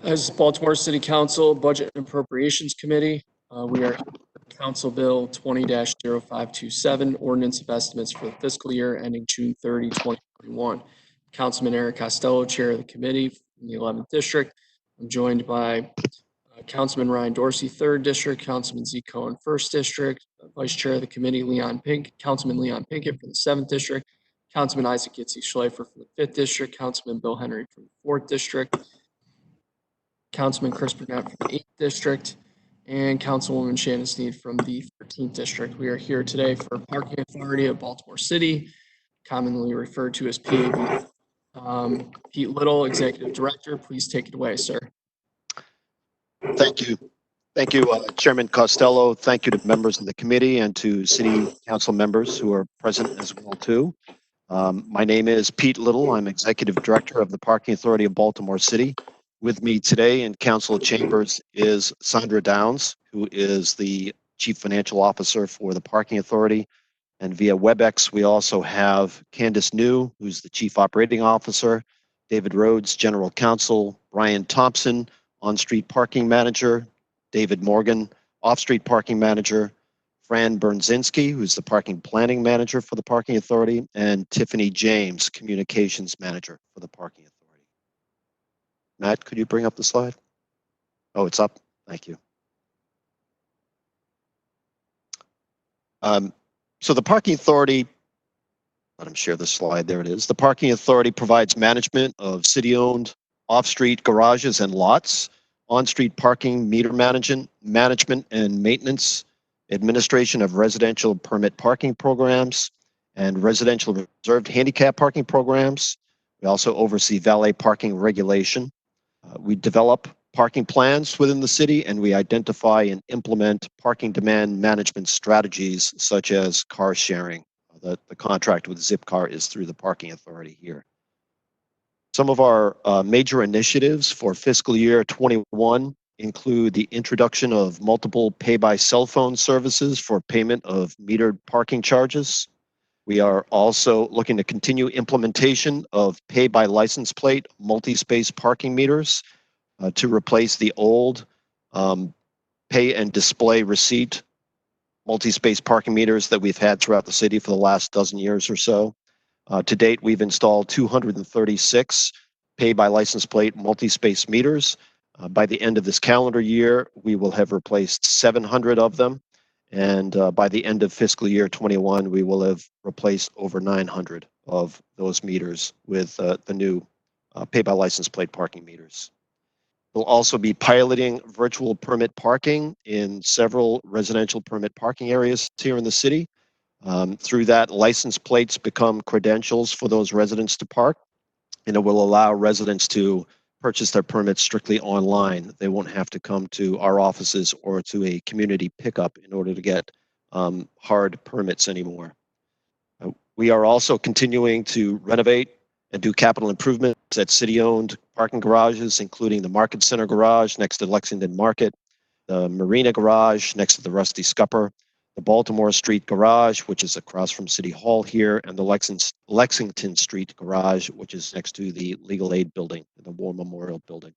As Baltimore City Council Budget and Appropriations Committee, we are Council Bill 20-0527, Ordinance of Estimates for the fiscal year ending June 30, 2021. Councilman Eric Costello, Chair of the committee from the 11th District. I'm joined by Councilman Ryan Dorsey, 3rd District, Councilman Z. Cohen, 1st District, Vice Chair of the committee, Councilman Leon Pinkett from the 7th District, Councilman Isaac Gitzi Schleifer from the 5th District, Councilman Bill Henry from the 4th District, Councilman Chris Burnett from the 8th District, and Councilwoman Shannon Sneed from the 13th District. We are here today for Parking Authority of Baltimore City, commonly referred to as PAB. Pete Little, Executive Director, please take it away, sir. Thank you. Thank you, Chairman Costello. Thank you to members of the committee and to city council members who are present as well too. My name is Pete Little. I'm Executive Director of the Parking Authority of Baltimore City. With me today in council chambers is Sandra Downs, who is the Chief Financial Officer for the Parking Authority. And via WebEx, we also have Candace New, who's the Chief Operating Officer, David Rhodes, General Counsel, Brian Thompson, On-Street Parking Manager, David Morgan, Off-Street Parking Manager, Fran Bernzinski, who's the Parking Planning Manager for the Parking Authority, and Tiffany James, Communications Manager for the Parking Authority. Matt, could you bring up the slide? Oh, it's up. Thank you. So the Parking Authority, let him share the slide. There it is. The Parking Authority provides management of city-owned off-street garages and lots, on-street parking, meter management and maintenance, administration of residential permit parking programs, and residential reserved handicap parking programs. We also oversee valet parking regulation. We develop parking plans within the city, and we identify and implement parking demand management strategies such as car sharing. The contract with Zipcar is through the Parking Authority here. Some of our major initiatives for fiscal year 21 include the introduction of multiple pay-by-cell phone services for payment of metered parking charges. We are also looking to continue implementation of pay-by-license plate multi-space parking meters to replace the old pay and display receipt multi-space parking meters that we've had throughout the city for the last dozen years or so. To date, we've installed 236 pay-by-license plate multi-space meters. By the end of this calendar year, we will have replaced 700 of them. And by the end of fiscal year 21, we will have replaced over 900 of those meters with the new pay-by-license plate parking meters. We'll also be piloting virtual permit parking in several residential permit parking areas here in the city. Through that, license plates become credentials for those residents to park, and it will allow residents to purchase their permits strictly online. They won't have to come to our offices or to a community pickup in order to get hard permits anymore. We are also continuing to renovate and do capital improvements at city-owned parking garages, including the Market Center garage next to Lexington Market, the Marina garage next to the Rusty Scupper, the Baltimore Street garage, which is across from City Hall here, and the Lexington Street garage, which is next to the Legal Aid building, the War Memorial building.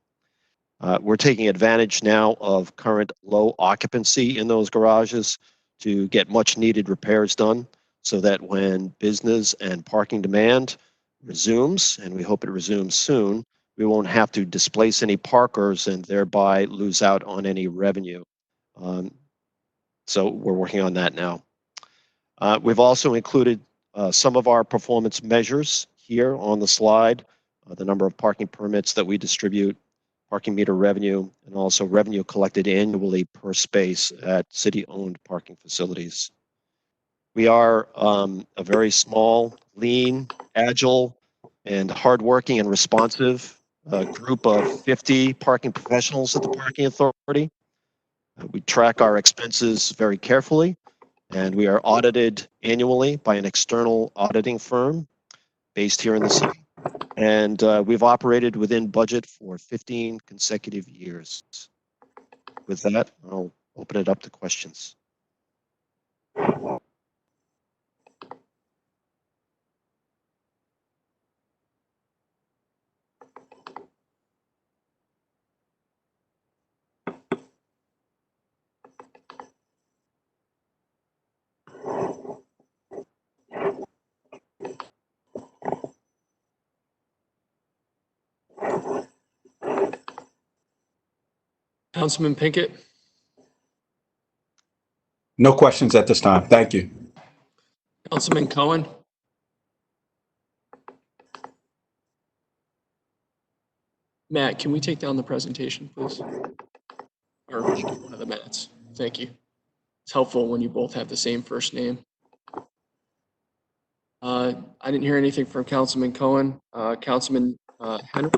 We're taking advantage now of current low occupancy in those garages to get much needed repairs done so that when business and parking demand resumes, and we hope it resumes soon, we won't have to displace any parkers and thereby lose out on any revenue. So we're working on that now. We've also included some of our performance measures here on the slide, the number of parking permits that we distribute, parking meter revenue, and also revenue collected annually per space at city-owned parking facilities. We are a very small, lean, agile, and hardworking and responsive group of 50 parking professionals at the Parking Authority. We track our expenses very carefully, and we are audited annually by an external auditing firm based here in the city. And we've operated within budget for 15 consecutive years. With that, I'll open it up to questions. Councilman Pinkett, No questions at this time. Thank you. Councilman Cohen, Matt, can we take down the presentation, please? Or one of the Matts. Thank you. It's helpful when you both have the same first name. I didn't hear anything from Councilman Cohen. Councilman Henry?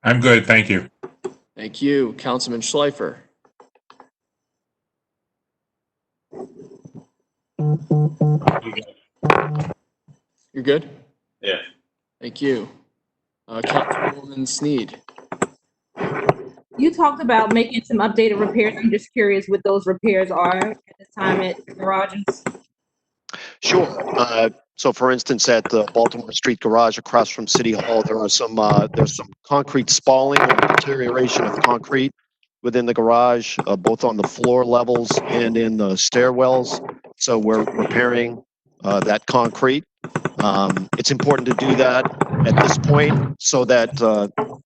I'm good, thank you. Thank you. Councilman Schleifer? You're good? Yeah. Thank you. Councilwoman Sneed? You talked about making some updated repairs. I'm just curious what those repairs are at this time at garages. Sure. So, for instance, at the Baltimore Street Garage across from City Hall, there's some concrete spalling or deterioration of concrete within the garage, both on the floor levels and in the stairwells. So we're repairing that concrete. It's important to do that at this point so that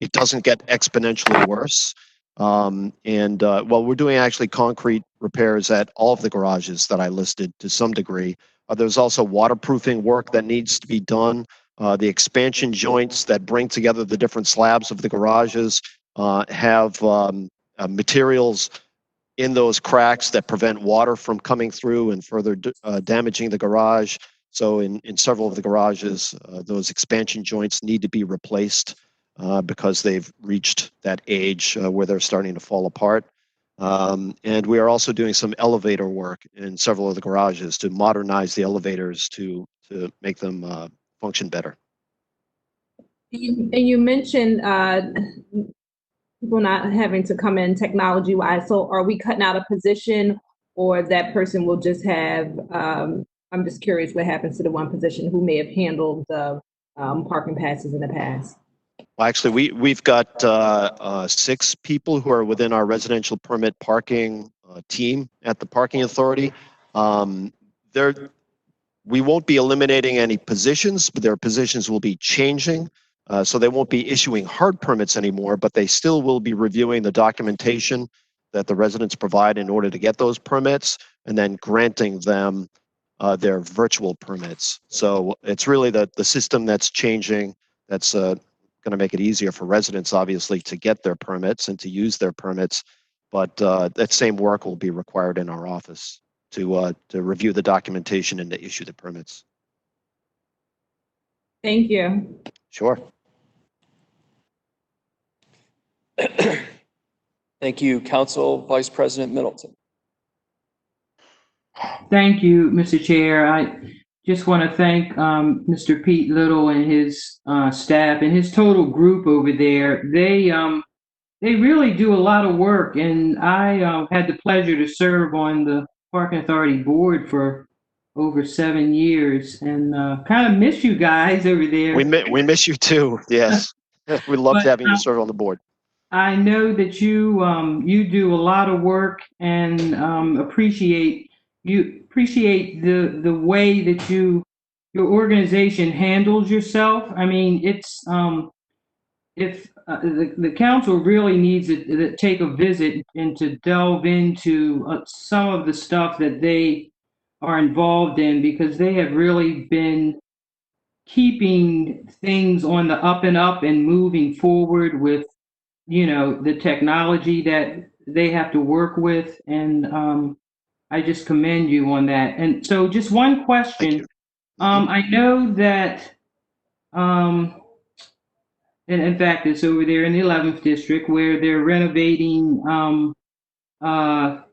it doesn't get exponentially worse. Well, we're doing actually concrete repairs at all of the garages that I listed to some degree. There's also waterproofing work that needs to be done. The expansion joints that bring together the different slabs of the garages have materials in those cracks that prevent water from coming through and further damaging the garage. So in several of the garages, those expansion joints need to be replaced because they've reached that age where they're starting to fall apart. And we are also doing some elevator work in several of the garages to modernize the elevators to make them function better. And you mentioned people not having to come in technology-wise. So are we cutting out a position, or that person will just have, I'm just curious what happens to the one position who may have handled the parking passes in the past? Well, actually, we've got 6 people who are within our residential permit parking team at the parking authority. We won't be eliminating any positions, but their positions will be changing. So they won't be issuing hard permits anymore, but they still will be reviewing the documentation that the residents provide in order to get those permits, and then granting them their virtual permits. So it's really the system that's changing. That's going to make it easier for residents, obviously, to get their permits and to use their permits. But that same work will be required in our office to review the documentation and to issue the permits. Thank you. Sure. Thank you. Council Vice President Middleton? Thank you, Mr. Chair. I just want to thank Mr. Pete Little and his staff and his total group over there. They really do a lot of work, and I had the pleasure to serve on the Parking Authority board for over 7 years, and kind of miss you guys over there. We miss you too. Yes, we loved having you serve on the board. I know that you do a lot of work, and appreciate the way that your organization handles yourself. I mean, it's if the council really needs to take a visit and to delve into some of the stuff that they are involved in, because they have really been keeping things on the up and up and moving forward with, the technology that they have to work with. And I just commend you on that. And so just one question. I know that, and in fact, it's over there in the 11th district where they're renovating the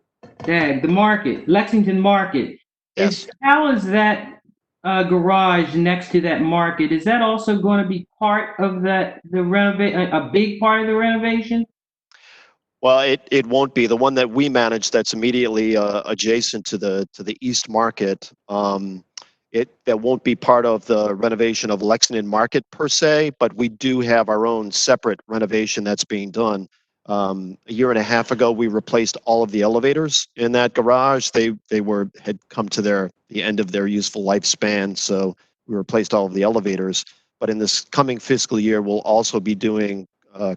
market, Lexington Market. Yes. How is that garage next to that market? Is that also going to be part of the a big part of the renovation? Well, it won't be. The one that we manage that's immediately adjacent to the East Market. That won't be part of the renovation of Lexington Market per se, but we do have our own separate renovation that's being done. A year and a half ago, we replaced all of the elevators in that garage. They had come to the end of their useful lifespan, so we replaced all of the elevators. but in this coming fiscal year, we'll also be doing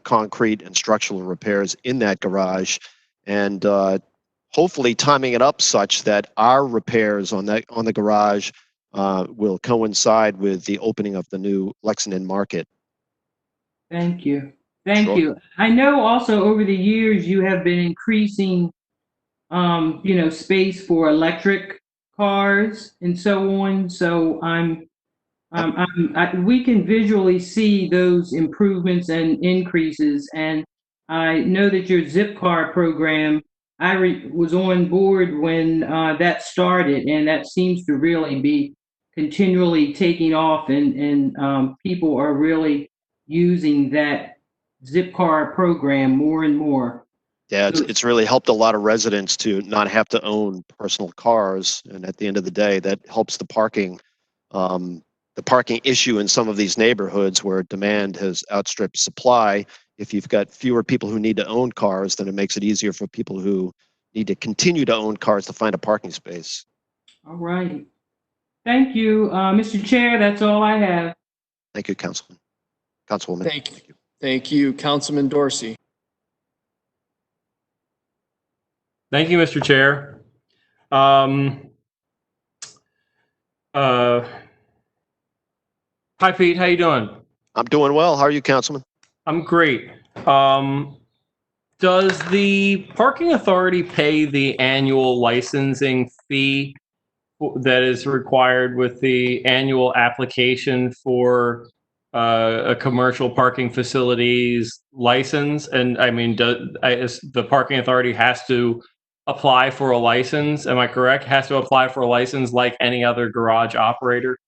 concrete and structural repairs in that garage, and hopefully timing it up such that our repairs on the garage will coincide with the opening of the new Lexington Market. Thank you. Thank Sure. you. I know also over the years you have been increasing, space for electric cars and so on. So we can visually see those improvements and increases. And I know that your Zipcar program, was on board when that started, and that seems to really be continually taking off, and people are really using that Zipcar program more and more. Yeah, it's really helped a lot of residents to not have to own personal cars, and at the end of the day, that helps the parking issue in some of these neighborhoods where demand has outstripped supply. If you've got fewer people who need to own cars, then it makes it easier for people who need to continue to own cars to find a parking space. All right. Thank you, Mr. Chair. That's all I have. Thank you, Councilwoman. Thank you. Thank you, Councilman Dorsey. Thank you, Mr. Chair. Hi, Pete. How you doing? I'm doing well. How are you, Councilman? I'm great. Does the parking authority pay the annual licensing fee that is required with the annual application for a commercial parking facilities license? And I mean, the parking authority has to apply for a license? Am I correct? Has to apply for a license like any other garage operator?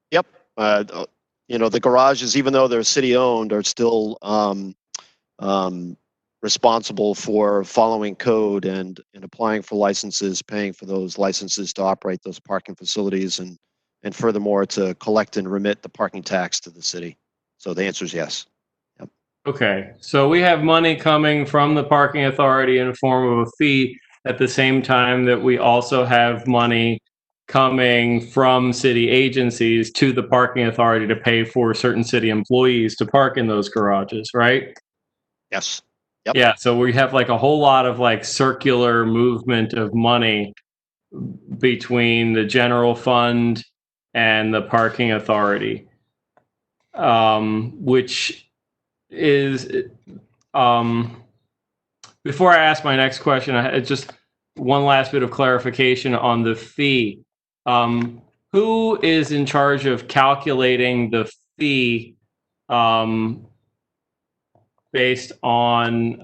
Yep. The garages, even though they're city-owned, are still responsible for following code and applying for licenses, paying for those licenses to operate those parking facilities, and furthermore to collect and remit the parking tax to the city. So the answer is yes. Yep. Okay, so we have money coming from the parking authority in the form of a fee at the same time that we also have money coming from city agencies to the parking authority to pay for certain city employees to park in those garages, right? Yes. Yep. Yeah, so we have like a whole lot of like circular movement of money between the general fund and the parking authority, which is, before I ask my next question, I just one last bit of clarification on the fee. Who is in charge of calculating the fee based on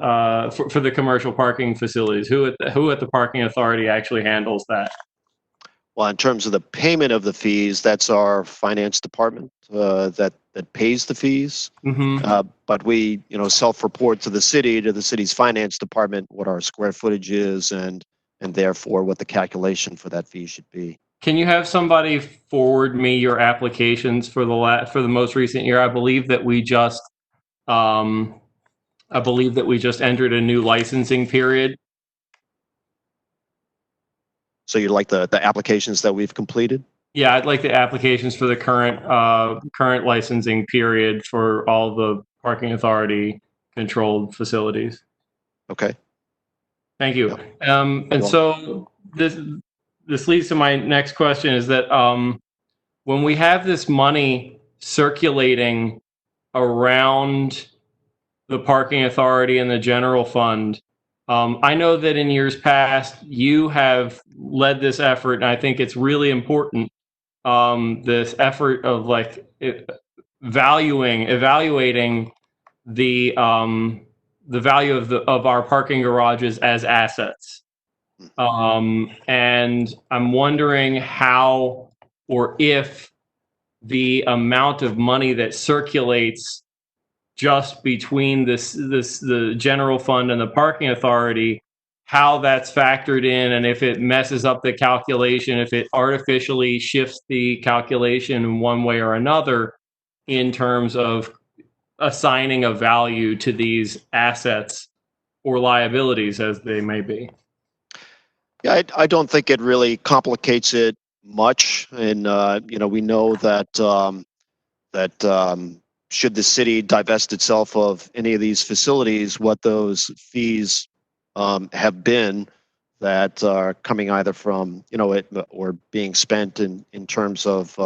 for the commercial parking facilities? Who at the parking authority actually handles that? Well, in terms of the payment of the fees, that's our finance department that pays the fees. Mm-hmm. But we, self-report to the city's finance department what our square footage is, and therefore what the calculation for that fee should be. Can you have somebody forward me your applications for the most recent year? I believe that we just entered a new licensing period. So you'd like the applications that we've completed? Yeah, I'd like the applications for the current licensing period for all the parking authority controlled facilities. Okay. Thank you. Yep. And so this leads to my next question, is that when we have this money circulating around the parking authority and the general fund, I know that in years past you have led this effort, and I think it's really important. This effort of evaluating the value of our parking garages as assets. And I'm wondering how or if the amount of money that circulates just between the general fund and the parking authority, how that's factored in, and if it messes up the calculation, if it artificially shifts the calculation in one way or another in terms of assigning a value to these assets or liabilities as they may be. Yeah, I don't think it really complicates it much. And, we know that that should the city divest itself of any of these facilities, what those fees have been that are coming either from, it or being spent in terms of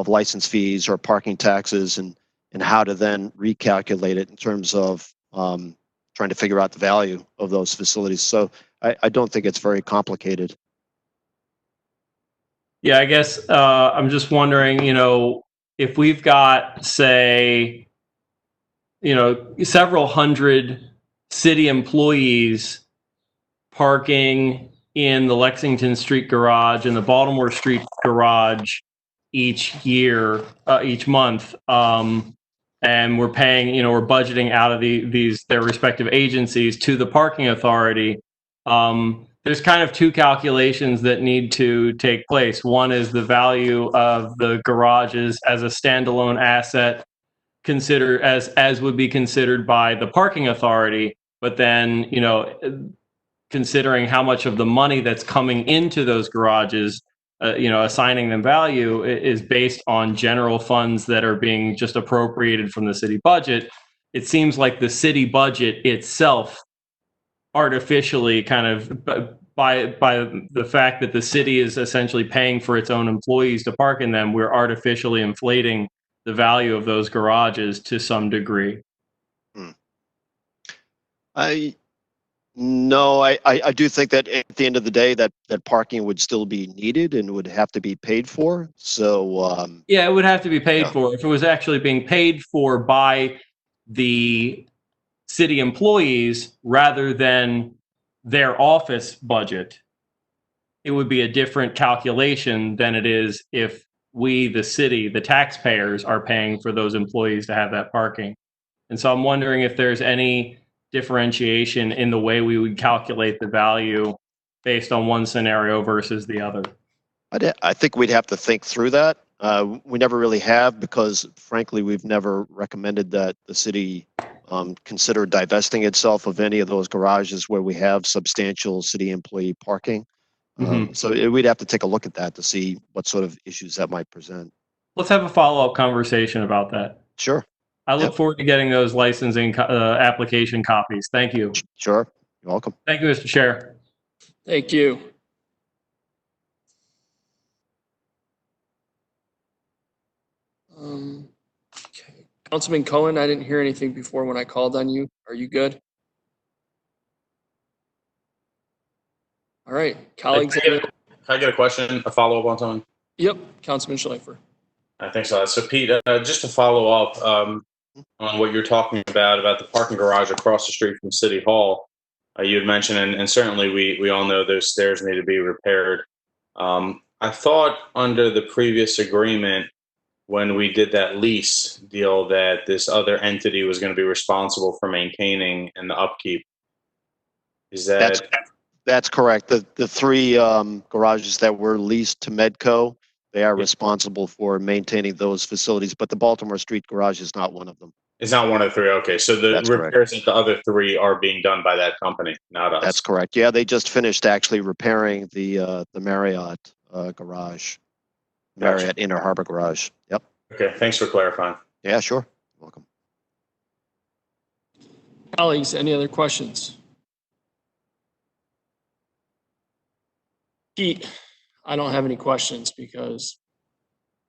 license fees or parking taxes, and how to then recalculate it in terms of trying to figure out the value of those facilities. So I don't think it's very complicated. Yeah, I guess I'm just wondering, if we've got, say, several hundred city employees parking in the Lexington Street garage and the Baltimore Street garage each month, and we're paying, we're budgeting out of their respective agencies to the parking authority. There's kind of two calculations that need to take place. One is the value of the garages as a standalone asset, consider as would be considered by the parking authority, but then, considering how much of the money that's coming into those garages, assigning them value is based on general funds that are being just appropriated from the city budget. It seems like the city budget itself artificially kind of by the fact that the city is essentially paying for its own employees to park in them, we're artificially inflating the value of those garages to some degree. No, I do think that at the end of the day that parking would still be needed and would have to be paid for. So yeah, it would have to be paid for. If it was actually being paid for by the city employees rather than their office budget, it would be a different calculation than it is if we, the city, the taxpayers, are paying for those employees to have that parking. And so I'm wondering if there's any differentiation in the way we would calculate the value based on one scenario versus the other. I think we'd have to think through that. We never really have, because frankly, we've never recommended that the city consider divesting itself of any of those garages where we have substantial city employee parking. So we'd have to take a look at that to see what sort of issues that might present. Let's have a follow-up conversation about that. Sure. I look forward to getting those licensing application copies. Thank you. Sure. You're welcome. Thank you, Mr. Chair. Thank you. Okay. Councilman Cohen, I didn't hear anything before when I called on you. Are you good? All right, colleagues. Can I get a question, a follow-up on something? Yep, Councilman Schleifer. Thanks a lot. So Pete, just to follow up on what you're talking about the parking garage across the street from City Hall, you had mentioned, and certainly we all know those stairs need to be repaired. I thought under the previous agreement, when we did that lease deal, that this other entity was going to be responsible for maintaining and the upkeep. Is that... That's correct. The three garages that were leased to Medco, they are responsible for maintaining those facilities, but the Baltimore Street garage is not one of them. It's not one of the three. Okay, so the repairs at the other three are being done by that company, not us. That's correct. Yeah, they just finished actually repairing the Marriott garage, Marriott Inner Harbor garage. Yep. Okay, thanks for clarifying. Yeah, sure. Welcome. Colleagues, any other questions? Pete, I don't have any questions because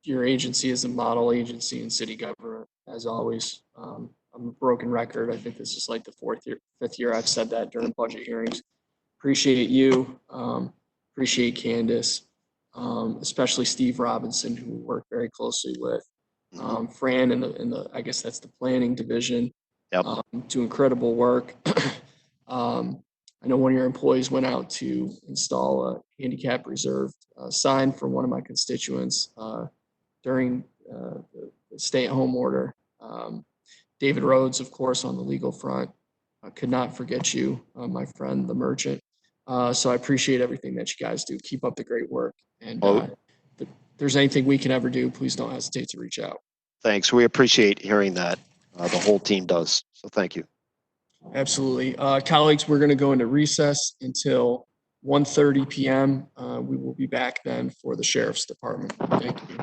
your agency is a model agency in city government, as always. I'm a broken record. I think this is like the fifth year I've said that during budget hearings. Appreciate you. Appreciate Candace, especially Steve Robinson, who we work very closely with. Fran in the I guess that's the planning division. Yep. Do incredible work. I know one of your employees went out to install a handicap reserved sign for one of my constituents during the stay-at-home order. David Rhodes, of course, on the legal front. I could not forget you, my friend, the merchant. So I appreciate everything that you guys do. Keep up the great work. And if there's anything we can ever do, please don't hesitate to reach out. Thanks. We appreciate hearing that. The whole team does. So thank you. Absolutely. Colleagues, we're going to go into recess until 1:30 p.m. We will be back then for the Sheriff's Department. Thank you.